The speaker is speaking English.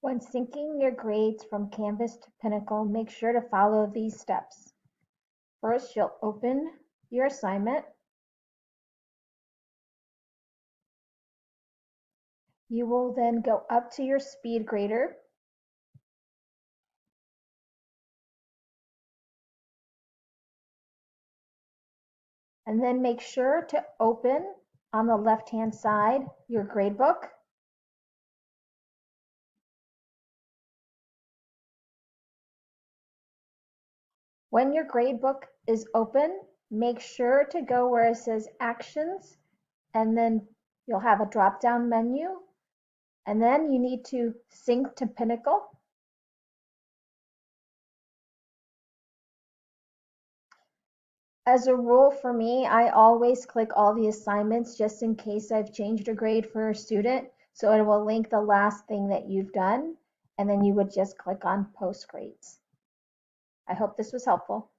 When syncing your grades from Canvas to Pinnacle, make sure to follow these steps. First, you'll open your assignment. You will then go up to your speed grader. And then make sure to open on the left-hand side your gradebook. When your gradebook is open, make sure to go where it says Actions, and then you'll have a drop-down menu, and then you need to sync to Pinnacle. As a rule for me, I always click all the assignments just in case I've changed a grade for a student, so it will link the last thing that you've done, and then you would just click on Post Grades. I hope this was helpful.